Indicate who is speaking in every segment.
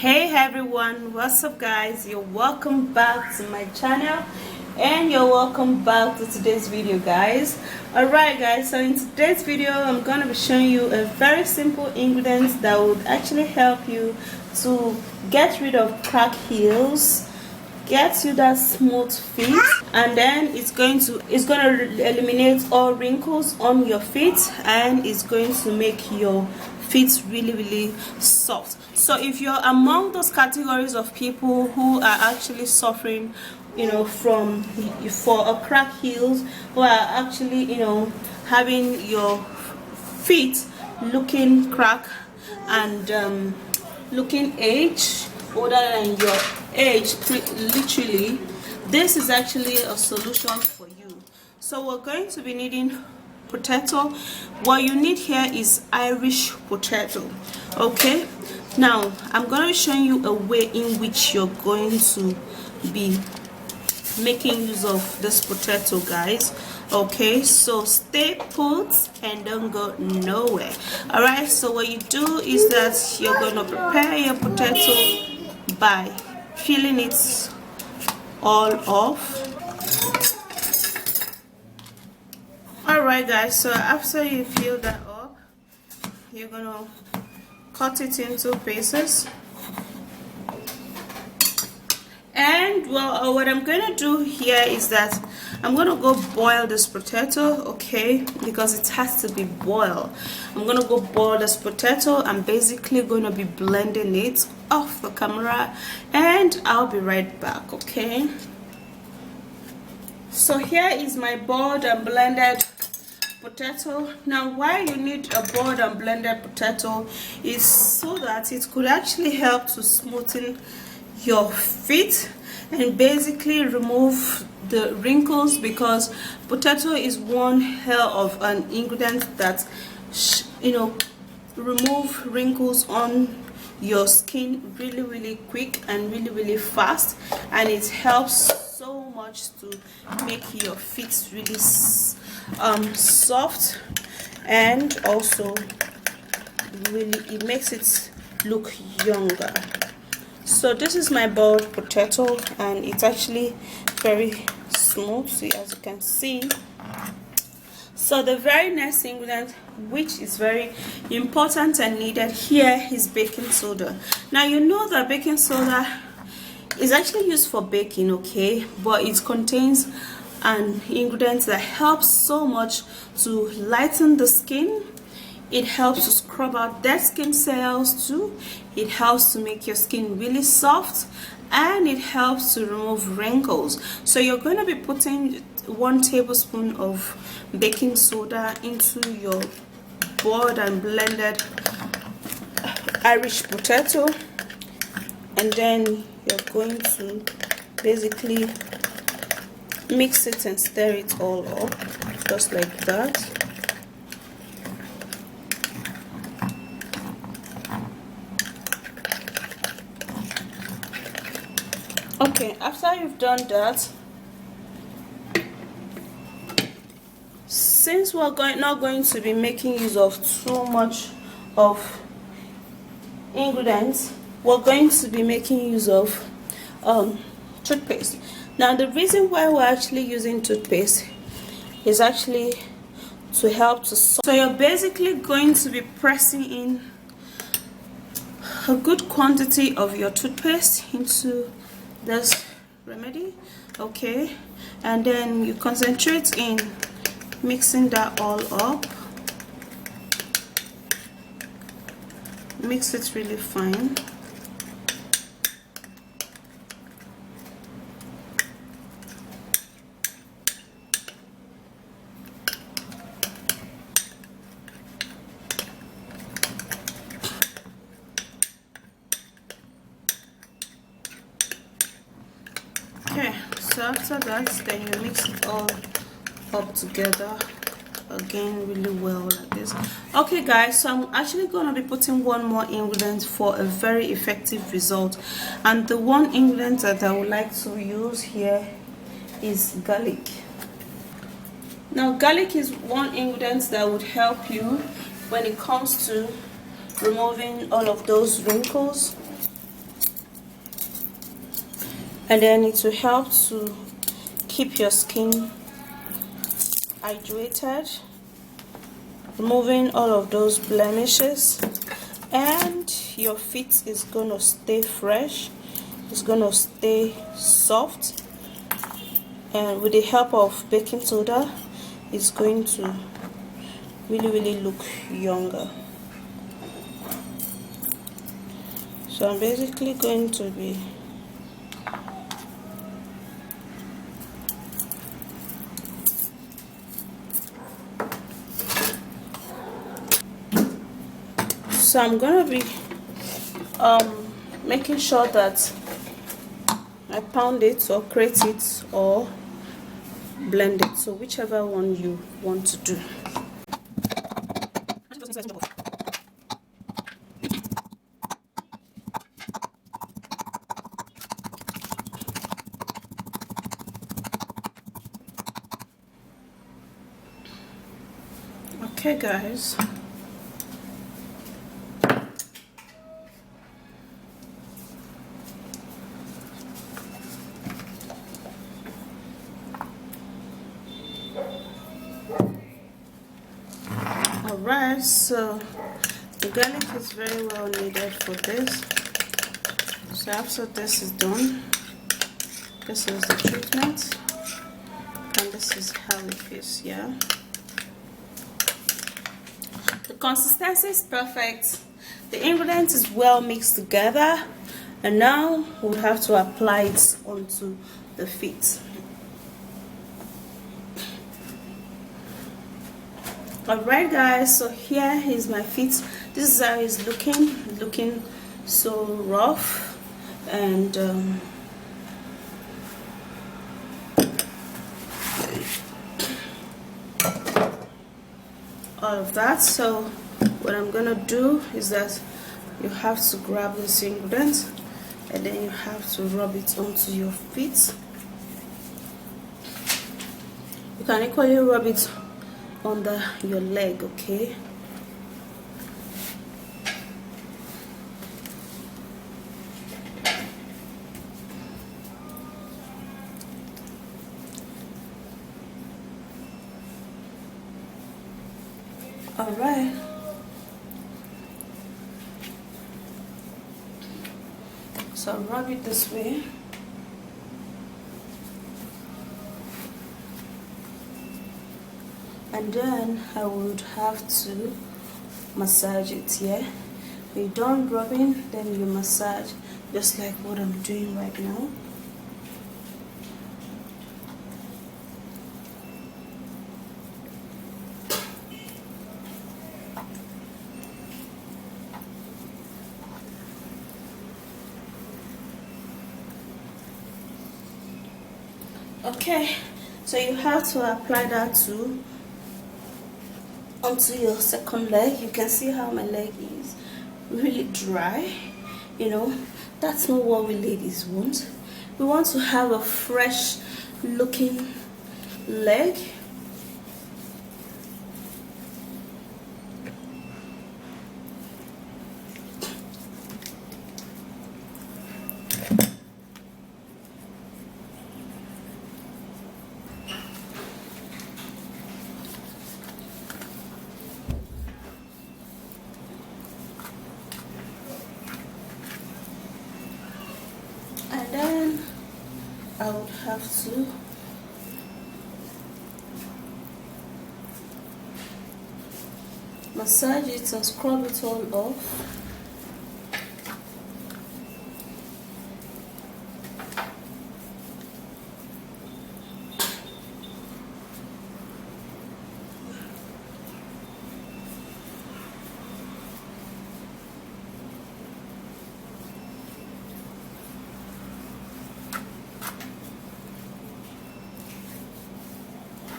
Speaker 1: Hey everyone, what's up guys? You're welcome back to my channel and you're welcome back to today's video, guys. Alright guys, so in today's video I'm gonna be showing you a very simple ingredient that would actually help you to get rid of cracked heels, get you that smooth feet, and then it's gonna eliminate all wrinkles on your feet, and it's going to make your feet really soft. So if you're among those categories of people who are actually suffering, for a cracked heels, who are actually having your feet looking cracked and looking aged, older than your age, literally, this is actually a solution for you. So we're going to be needing potato. What you need here is Irish potato. Okay, now I'm going to be showing you a way in which you're going to be making use of this potato, guys. Okay, so stay put and don't go nowhere. All right, so what you do is that you're going to prepare your potato by peeling it all off. Alright guys, so after you peel that up, you're gonna cut it into pieces. And well, what I'm gonna do here is that I'm gonna go boil this potato, okay, because it has to be boiled. I'm gonna go boil this potato. I'm basically gonna be blending it off the camera, and I'll be right back. Okay, so here is my boiled and blended potato. Now why you need a boiled and blended potato is so that it could actually help to smoothen your feet and basically remove the wrinkles, because potato is one hell of an ingredient that remove wrinkles on your skin really quick and really fast, and it helps so much to make your feet really soft, and also really it makes it look younger. So this is my boiled potato, and it's actually very smooth, as you can see. So the very next ingredient, which is very important and needed here, is baking soda. Now you know that baking soda is actually used for baking, okay, but it contains an ingredient that helps so much to lighten the skin. It helps to scrub out dead skin cells too. It helps to make your skin really soft, and it helps to remove wrinkles. So you're going to be putting 1 tablespoon of baking soda into your boiled and blended Irish potato, and then you're going to basically mix it and stir it all up just like that. Okay, after you've done that, since we're not going to be making use of too much of ingredients, we're going to be making use of toothpaste. Now the reason why we're actually using toothpaste is actually to help to so you're basically going to be pressing in a good quantity of your toothpaste into this remedy, okay, and then you concentrate in mixing that all up. Mix it really fine. Okay, so after that, then you mix it all up together again really well like this. Okay guys, so I'm actually going to be putting one more ingredient for a very effective result, and the one ingredient that I would like to use here is garlic. Now garlic is one ingredient that would help you when it comes to removing all of those wrinkles and then it will help to keep your skin hydrated, removing all of those blemishes, and your feet is gonna stay fresh, it's gonna stay soft, and with the help of baking soda it's going to really look younger. So I'm basically going to be making sure that I pound it or grate it or blend it, so whichever one you want to do. Okay guys, alright, so the garlic is very well needed for this. So after this is done, this is the treatment and this is how it feels. Yeah, the consistency is perfect, the ingredients is well mixed together, and now we'll have to apply it onto the feet. Alright guys, so here is my feet. This is how it's looking so rough, and all of that. So what I'm gonna do is that you have to grab this ingredient and then you have to rub it onto your feet. You can equally rub it under your leg, okay? All right. So rub it this way. And then I would have to massage it, yeah? When you're done rubbing, then you massage, just like what I'm doing right now. Okay, so you have to apply that too onto your second leg. You can see how my leg is really dry. You know, that's not what we ladies want. We want to have a fresh looking leg. And then I would have to massage it and scrub it all off.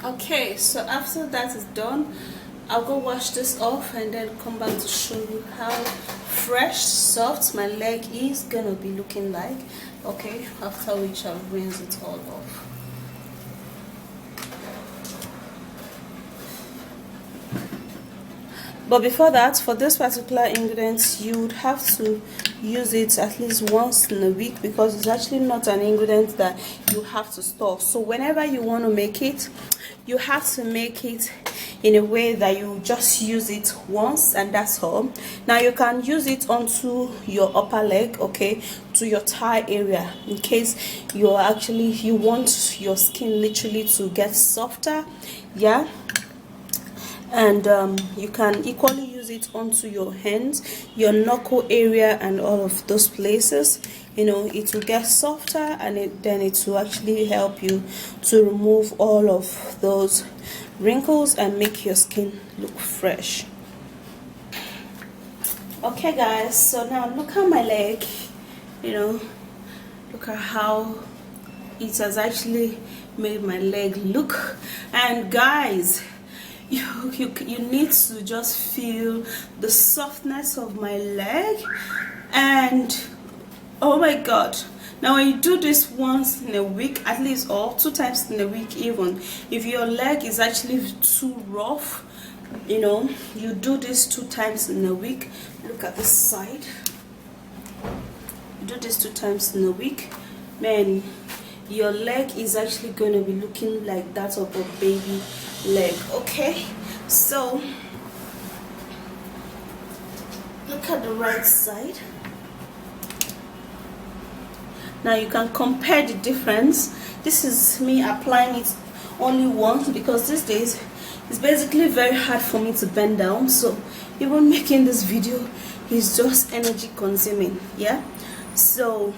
Speaker 1: Okay, so after that is done, I'll go wash this off and then come back to show you how fresh, soft my leg is gonna be looking like. Okay, after which I'll rinse it all off. But before that, for this particular ingredient, you would have to use it at least once in a week, because it's actually not an ingredient that you have to store. So whenever you want to make it, you have to make it in a way that you just use it once and that's all. Now you can use it onto your upper leg, okay, to your thigh area, in case you want your skin literally to get softer, yeah. And you can equally use it onto your hands, your knuckle area, and all of those places. You know, it will get softer, and then it will actually help you to remove all of those wrinkles and make your skin look fresh. Okay guys, so now look at my leg. You know, look at how it has actually made my leg look. And guys, you need to just feel the softness of my leg. And oh my god, now when you do this once in a week at least, or 2 times in a week even, if your leg is actually too rough, you know, you do this 2 times in a week. Look at this side. You do this 2 times in a week, man, your leg is actually going to be looking like that of a baby leg. Okay, so look at the right side. Now you can compare the difference. This is me applying it only once, because these days it's basically very hard for me to bend down, so even making this video is just energy consuming, yeah. So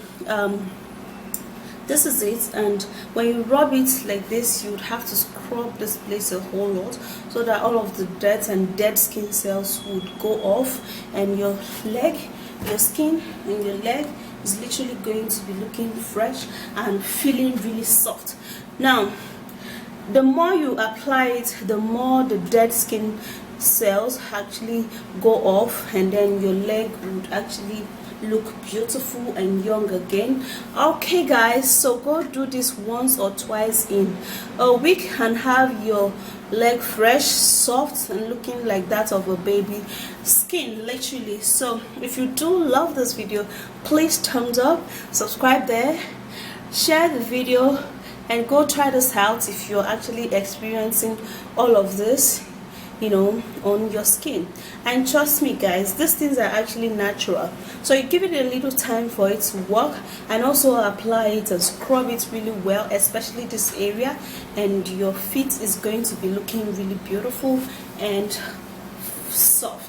Speaker 1: this is it, and when you rub it like this, you would have to scrub this place a whole lot so that all of the dirt and dead skin cells would go off, and your skin and your leg is literally going to be looking fresh and feeling really soft. Now the more you apply it, the more the dead skin cells actually go off, and then your leg would actually look beautiful and young again. Okay guys, so go do this once or twice in a week and have your leg fresh, soft, and looking like that of a baby skin, literally. So if you do love this video, please thumbs up, subscribe there, share the video, and go try this out if you're actually experiencing all of this, you know, on your skin. And trust me guys, these things are actually natural, so you give it a little time for it to work, and also apply it and scrub it really well, especially this area, and your feet is going to be looking really beautiful and soft.